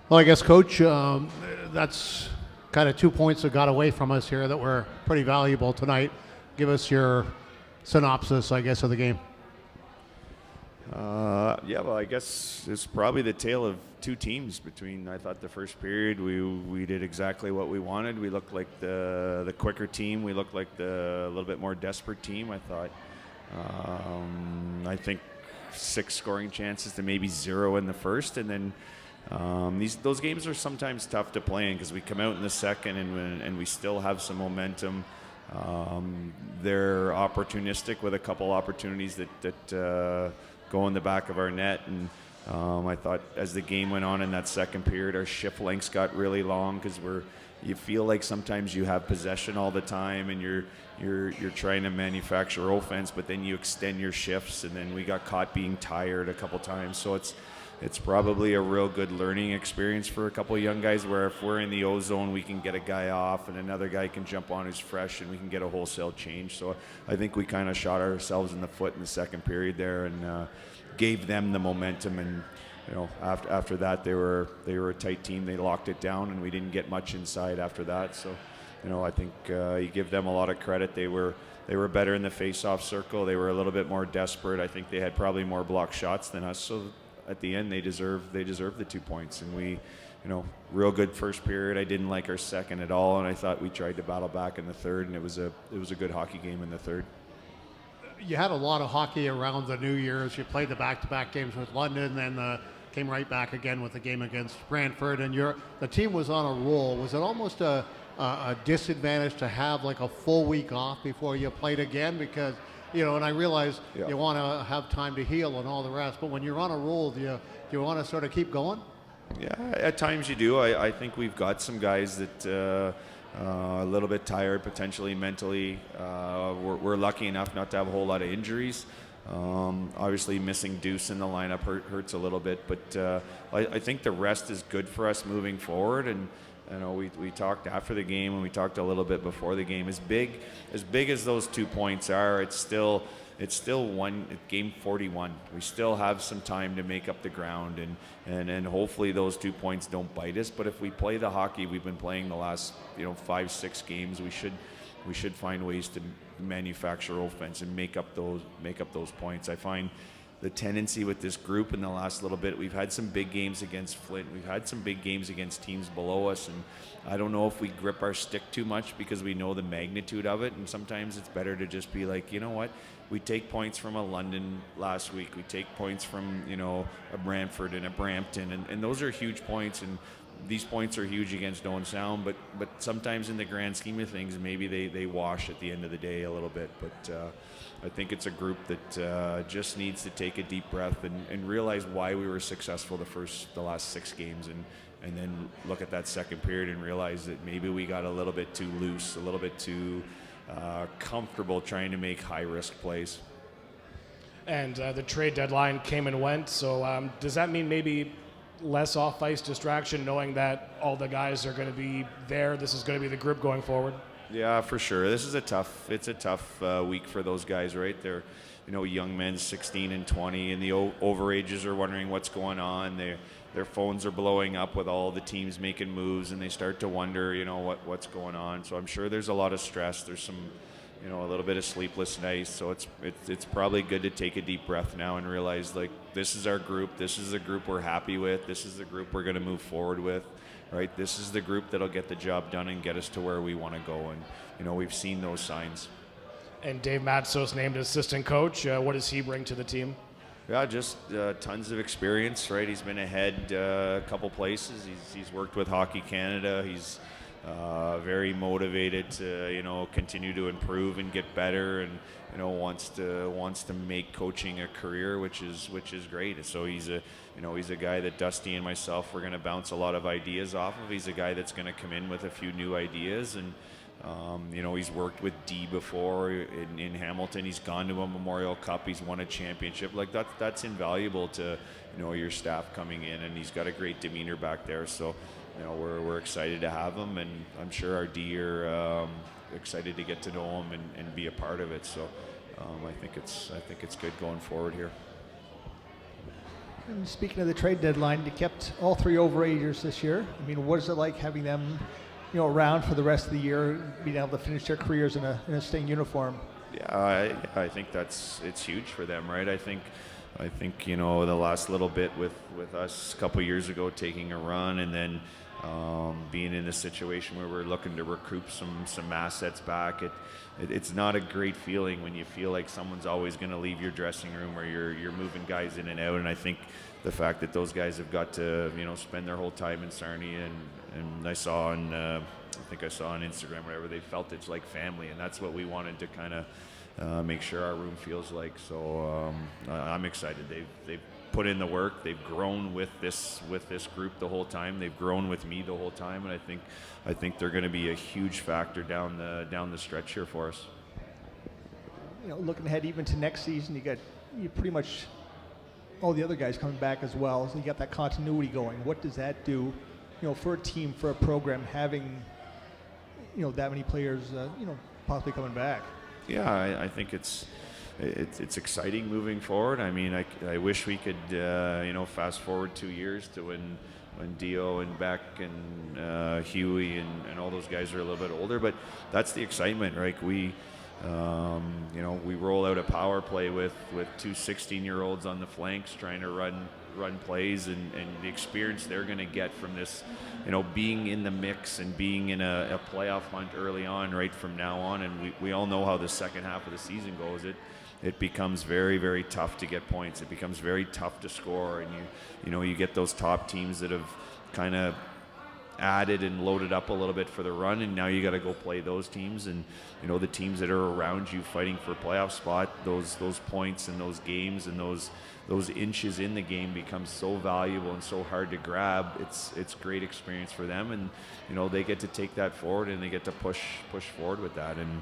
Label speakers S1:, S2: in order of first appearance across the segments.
S1: Well, I guess, Coach, that's kind of 2 points that got away from us here that were pretty valuable tonight. Give us your synopsis, I guess, of the game.
S2: Yeah, well, I guess it's probably the tale of two teams. I thought the first period we did exactly what we wanted. We looked like the quicker team. We looked like the little bit more desperate team. I thought. I think 6 scoring chances to maybe 0 in the first, and then those games are sometimes tough to play in because we come out in the second and we still have some momentum. They're opportunistic with a couple opportunities that go in the back of our net, and I thought as the game went on in that second period, our shift lengths got really long because you feel like sometimes you have possession all the time and you're trying to manufacture offense, but then you extend your shifts, and then we got caught being tired a couple times. So it's probably a real good learning experience for a couple of young guys where if we're in the O zone, we can get a guy off and another guy can jump on who's fresh and we can get a wholesale change. So I think we kind of shot ourselves in the foot in the second period there and gave them the momentum. And after that, they were a tight team. They locked it down and we didn't get much inside after that. So I think you give them a lot of credit. They were better in the face-off circle. They were a little bit more desperate. I think they had probably more block shots than us. So at the end, they deserve the 2 points. And we, real good first period. I didn't like our second at all, and I thought we tried to battle back in the third, and it was a good hockey game in the third.
S1: You had a lot of hockey around the New Year's. You played the back-to-back games with London, then came right back again with the game against Brantford, and the team was on a roll. Was it almost a disadvantage to have like a full week off before you played again? Because and I realize you want to have time to heal and all the rest, but when you're on a roll, do you want to sort of keep going?
S2: Yeah, at times you do. I think we've got some guys that a little bit tired, potentially mentally. We're lucky enough not to have a whole lot of injuries. Obviously, missing Deuce in the lineup hurts a little bit, but I think the rest is good for us moving forward. And we talked after the game, and we talked a little bit before the game. As big as those 2 points are, it's still game 41. We still have some time to make up the ground, and hopefully those 2 points don't bite us. But if we play the hockey we've been playing the last 5-6 games, we should find ways to manufacture offense and make up those points. I find the tendency with this group in the last little bit, we've had some big games against Flint, we've had some big games against teams below us, and I don't know if we grip our stick too much because we know the magnitude of it, and sometimes it's better to just be like, you know what, we take points from a London last week, we take points from a Brantford and a Brampton, and those are huge points, and these points are huge against Owen Sound, but sometimes in the grand scheme of things, maybe they wash at the end of the day a little bit. But I think it's a group that just needs to take a deep breath and realize why we were successful the last 6 games, and then look at that second period and realize that maybe we got a little bit too loose, a little bit too comfortable trying to make high-risk plays.
S3: And the trade deadline came and went, so does that mean maybe less off-ice distraction, knowing that all the guys are going to be there? This is going to be the group going forward.
S2: Yeah, for sure. It's a tough week for those guys, right? They're, young men, 16 and 20, and the overages are wondering what's going on. Their phones are blowing up with all the teams making moves, and they start to wonder, what's going on. So I'm sure there's a lot of stress. There's some, a little bit of sleepless nights. So it's probably good to take a deep breath now and realize, like, this is our group. This is the group we're happy with. This is the group we're going to move forward with, right? This is the group that'll get the job done and get us to where we want to go. And, we've seen those signs.
S3: And Dave Matsos named assistant coach. What does he bring to the team?
S2: Yeah, just tons of experience, right? He's been ahead a couple places. He's worked with Hockey Canada. He's very motivated to continue to improve and get better, and wants to make coaching a career, which is great. So he's a guy that Dusty and myself we're going to bounce a lot of ideas off of. He's a guy that's going to come in with a few new ideas, and he's worked with D before in Hamilton. He's gone to a Memorial Cup. He's won a championship. Like that's invaluable to your staff coming in, and he's got a great demeanor back there. So we're excited to have him, and I'm sure our D are excited to get to know him and be a part of it. So I think it's good going forward here.
S4: And speaking of the trade deadline, you kept all three overagers this year. I mean, what is it like having them, around for the rest of the year, being able to finish their careers in a Sting uniform?
S2: Yeah, I think it's huge for them, right? I think the last little bit with us a couple years ago taking a run, and then being in a situation where we're looking to recoup some assets back. It's not a great feeling when you feel like someone's always going to leave your dressing room, or you're moving guys in and out. And I think the fact that those guys have got to spend their whole time in Sarnia, and I saw on on Instagram, whatever, they felt it's like family, and that's what we wanted to kind of make sure our room feels like. So I'm excited. They've put in the work. They've grown with this group the whole time. They've grown with me the whole time, and I think they're going to be a huge factor down the stretch here for us.
S4: Looking ahead even to next season, you pretty much all the other guys coming back as well, so you got that continuity going. What does that do, for a team, for a program, having that many players, possibly coming back?
S2: Yeah, I think it's exciting moving forward. I mean, I wish we could fast forward 2 years to when Dio and Beck and Huey and all those guys are a little bit older, but that's the excitement, right? We roll out a power play with two 16-year-olds on the flanks trying to run plays, and the experience they're going to get from this, being in the mix and being in a playoff hunt early on, right from now on. And we all know how the second half of the season goes. It becomes very, very tough to get points. It becomes very tough to score, and you get those top teams that have kind of added and loaded up a little bit for the run, and now you got to go play those teams, and the teams that are around you fighting for a playoff spot. Those points and those games and those inches in the game become so valuable and so hard to grab. It's great experience for them, and they get to take that forward, and they get to push forward with that. And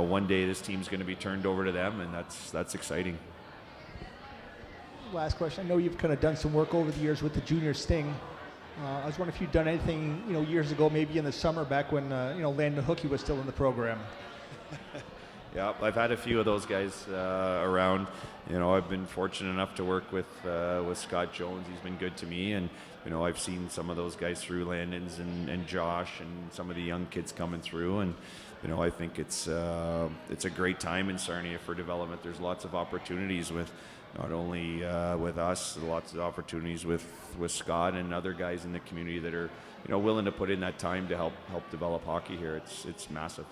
S2: one day this team's going to be turned over to them, and that's exciting.
S4: Last question. I know you've kind of done some work over the years with the Junior Sting. I was wondering if you'd done anything, years ago, maybe in the summer back when, Landon Hookie was still in the program.
S2: Yeah, I've had a few of those guys around. I've been fortunate enough to work with Scott Jones. He's been good to me, and I've seen some of those guys through, Landon's and Josh and some of the young kids coming through, and I think it's a great time in Sarnia for development. There's lots of opportunities with not only with us, lots of opportunities with Scott and other guys in the community that are willing to put in that time to help develop hockey here. It's massive.